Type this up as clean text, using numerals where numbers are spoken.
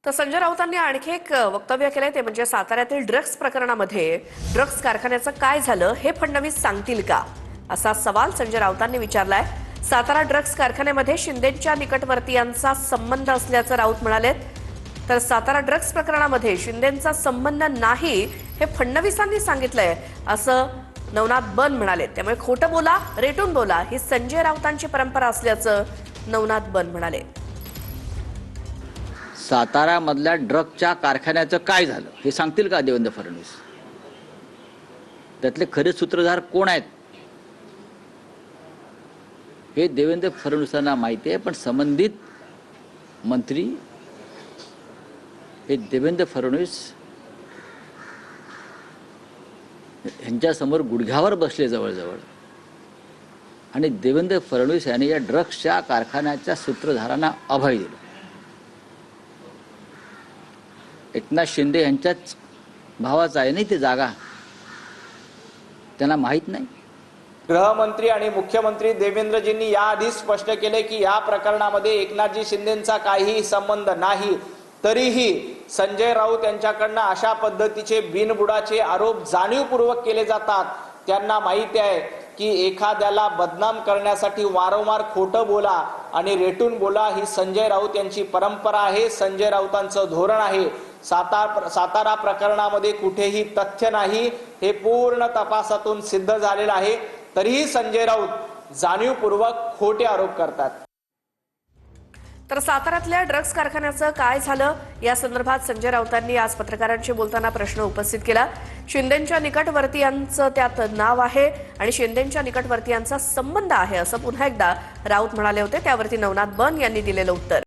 तर संजय राऊतांनी आणखी एक वक्तव्य केलंय ते म्हणजे साताऱ्यातील ड्रग्स प्रकरणामध्ये ड्रग्स कारखान्याचं काय झालं हे फडणवीस सांगतील का असा सवाल संजय राऊतांनी विचारलाय। सातारा ड्रग्स कारखान्यामध्ये शिंदेंच्या निकटवर्तीयांचा संबंध असल्याचं राऊत म्हणालेत। तर सातारा ड्रग्स प्रकरणामध्ये शिंदेंचा संबंध नाही हे फडणवीसांनी सांगितलंय असं नवनाथ बन म्हणाले। त्यामुळे खोटं बोला रेटून बोला ही संजय राऊतांची परंपरा असल्याचं नवनाथ बन म्हणाले। सातारा मधल्या ड्रगच्या कारखान्याचं काय झालं हे सांगतील का देवेंद्र फडणवीस? त्यातले खरे सूत्रधार कोण आहेत हे देवेंद्र फडणवीसांना माहिती आहे, पण संबंधित मंत्री हे देवेंद्र फडणवीस यांच्यासमोर गुडघ्यावर बसले जवळजवळ, आणि देवेंद्र फडणवीस यांनी या ड्रग्सच्या कारखान्याच्या सूत्रधारांना अभय दिलं। एकनाथ शिंदे यांच्याच भावाचा आहे नाही ती जागा, त्यांना माहित नाही। गृहमंत्री आणि मुख्यमंत्री देवेंद्रजींनी याआधी स्पष्ट केले की या प्रकरणामध्ये एकनाथजी शिंदेंचा काहीही संबंध नाही, तरीही संजय राऊत यांच्याकडनं अशा पद्धतीचे बिनबुडाचे आरोप जाणीवपूर्वक केले जातात। त्यांना माहिती आहे की एखाद्याला बदनाम करण्यासाठी वारंवार खोटं बोला आणि रेटून बोला ही संजय राऊत यांची परंपरा आहे, संजय राऊतांचं धोरण आहे। सातारा प्रकरणामध्ये कुठेही तथ्य नाही हे पूर्ण तपासातून सिद्ध झालेलं आहे, तरीही संजय राऊत जाणीवपूर्वक खोटे आरोप करतात। तर साताऱ्यातल्या ड्रग्स कारखान्याचं काय झालं या संदर्भात संजय राऊतांनी आज पत्रकारांशी बोलताना प्रश्न उपस्थित केला। शिंदेंच्या निकटवर्तीयांचं त्यात नाव आहे आणि शिंदेंच्या निकटवर्तीयांचा संबंध आहे असं पुन्हा एकदा राऊत म्हणाले होते। त्यावरती नवनाथ बन यांनी दिलेलं उत्तर।